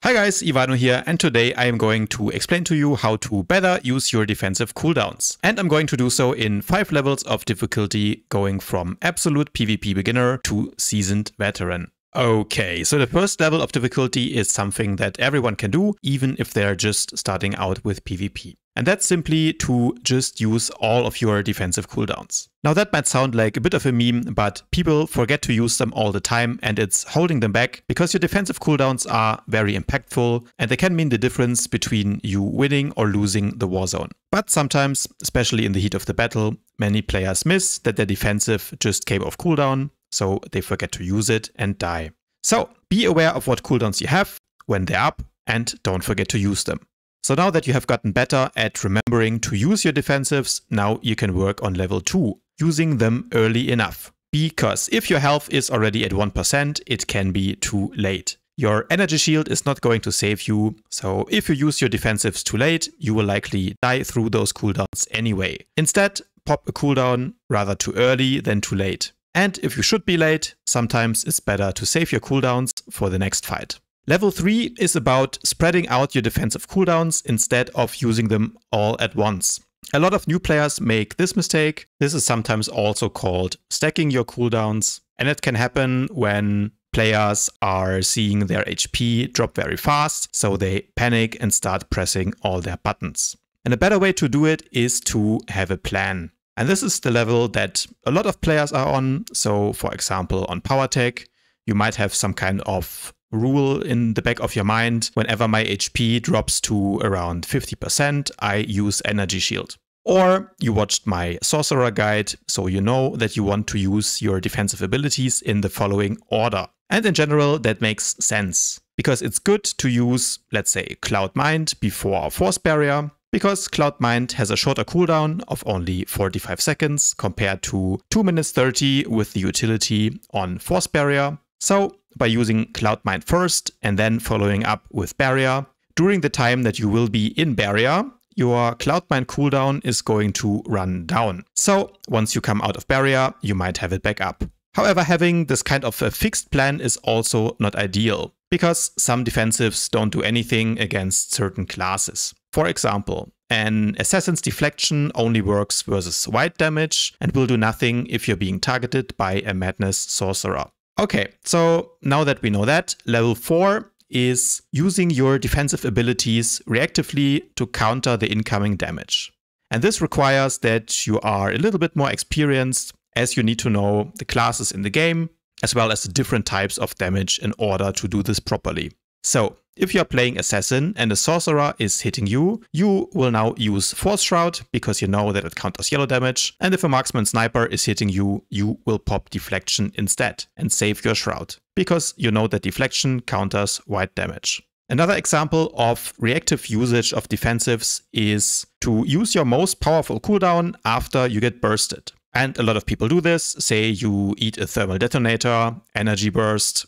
Hi guys, Ivano here, and today I am going to explain to you how to better use your defensive cooldowns. And I'm going to do so in 5 levels of difficulty, going from absolute PvP beginner to seasoned veteran. Okay, so the first level of difficulty is something that everyone can do, even if they're just starting out with PvP. And that's simply to just use all of your defensive cooldowns. Now that might sound like a bit of a meme, but people forget to use them all the time and it's holding them back because your defensive cooldowns are very impactful and they can mean the difference between you winning or losing the Warzone. But sometimes, especially in the heat of the battle, many players miss that their defensive just came off cooldown, so they forget to use it and die. So be aware of what cooldowns you have when they're up and don't forget to use them. So now that you have gotten better at remembering to use your defensives, now you can work on level 2, using them early enough. Because if your health is already at 1%, it can be too late. Your energy shield is not going to save you, so if you use your defensives too late, you will likely die through those cooldowns anyway. Instead, pop a cooldown rather too early than too late. And if you should be late, sometimes it's better to save your cooldowns for the next fight. Level 3 is about spreading out your defensive cooldowns instead of using them all at once. A lot of new players make this mistake. This is sometimes also called stacking your cooldowns, and it can happen when players are seeing their HP drop very fast, so they panic and start pressing all their buttons. And a better way to do it is to have a plan. And this is the level that a lot of players are on. So for example, on PowerTech, you might have some kind of rule in the back of your mind. Whenever my HP drops to around 50%, I use energy shield. Or you watched my sorcerer guide, so you know that you want to use your defensive abilities in the following order. And in general, that makes sense because it's good to use, let's say, Cloud Mind before Force Barrier, because Cloud Mind has a shorter cooldown of only 45 seconds compared to 2 minutes 30 with the utility on Force Barrier. So by using Cloud Mind first and then following up with Barrier, during the time that you will be in Barrier, your Cloud Mind cooldown is going to run down. So once you come out of Barrier, you might have it back up. However, having this kind of a fixed plan is also not ideal, because some defensives don't do anything against certain classes. For example, an Assassin's Deflection only works versus white damage and will do nothing if you're being targeted by a Madness Sorcerer. Okay, so now that we know that, level 4 is using your defensive abilities reactively to counter the incoming damage. And this requires that you are a little bit more experienced, as you need to know the classes in the game, as well as the different types of damage in order to do this properly. So if you are playing Assassin and a Sorcerer is hitting you, you will now use Force Shroud because you know that it counters yellow damage. And if a Marksman Sniper is hitting you, you will pop Deflection instead and save your Shroud because you know that Deflection counters white damage. Another example of reactive usage of defensives is to use your most powerful cooldown after you get bursted. And a lot of people do this. Say you eat a thermal detonator, energy burst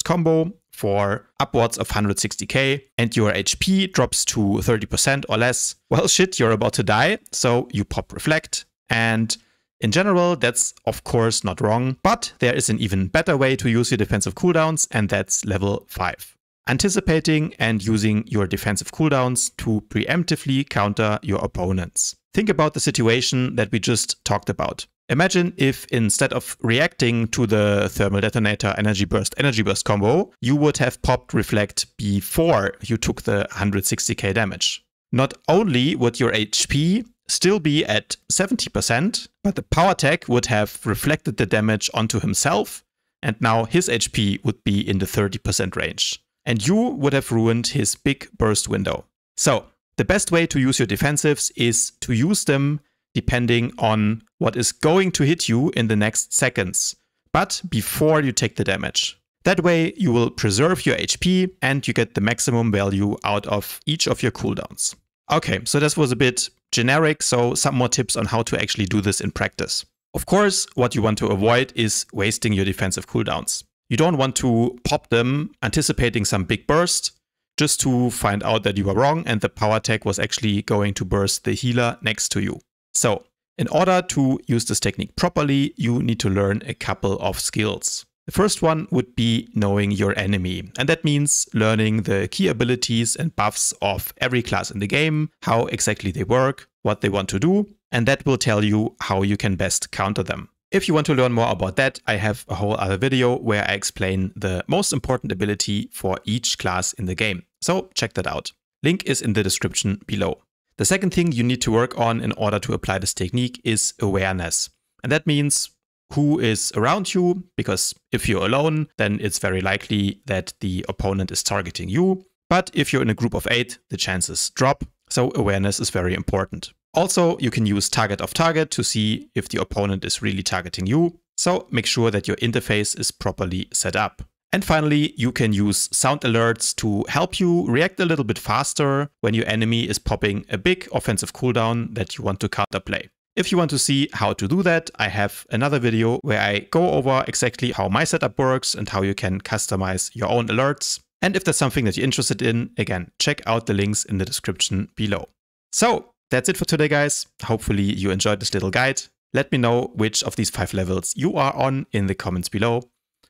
combo for upwards of 160k and your HP drops to 30% or less. Well, shit, you're about to die, so you pop Reflect. And in general, that's of course not wrong, but there is an even better way to use your defensive cooldowns, and that's level 5. Anticipating and using your defensive cooldowns to preemptively counter your opponents. Think about the situation that we just talked about. Imagine if instead of reacting to the thermal detonator energy burst combo, you would have popped Reflect before you took the 160k damage. Not only would your HP still be at 70%, but the PowerTech would have reflected the damage onto himself, and now his HP would be in the 30% range. And you would have ruined his big burst window. So the best way to use your defensives is to use them depending on what is going to hit you in the next seconds, but before you take the damage. That way you will preserve your HP and you get the maximum value out of each of your cooldowns. Okay, so this was a bit generic, so some more tips on how to actually do this in practice. Of course, what you want to avoid is wasting your defensive cooldowns. You don't want to pop them anticipating some big burst, just to find out that you are wrong and the PowerTech was actually going to burst the healer next to you. So in order to use this technique properly, you need to learn a couple of skills. The first one would be knowing your enemy, and that means learning the key abilities and buffs of every class in the game, how exactly they work, what they want to do, and that will tell you how you can best counter them. If you want to learn more about that, I have a whole other video where I explain the most important ability for each class in the game, so check that out. Link is in the description below. The second thing you need to work on in order to apply this technique is awareness, and that means who is around you, because if you're alone, then it's very likely that the opponent is targeting you. But if you're in a group of 8, the chances drop, so awareness is very important. Also, you can use target of target to see if the opponent is really targeting you, so make sure that your interface is properly set up. And finally, you can use sound alerts to help you react a little bit faster when your enemy is popping a big offensive cooldown that you want to counterplay. If you want to see how to do that, I have another video where I go over exactly how my setup works and how you can customize your own alerts. And if that's something that you're interested in, again, check out the links in the description below. So that's it for today, guys. Hopefully you enjoyed this little guide. Let me know which of these 5 levels you are on in the comments below.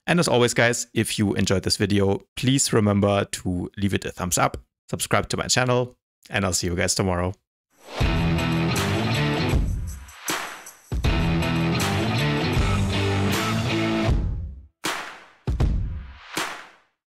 And as always, guys, if you enjoyed this video, please remember to leave it a thumbs up, subscribe to my channel, and I'll see you guys tomorrow.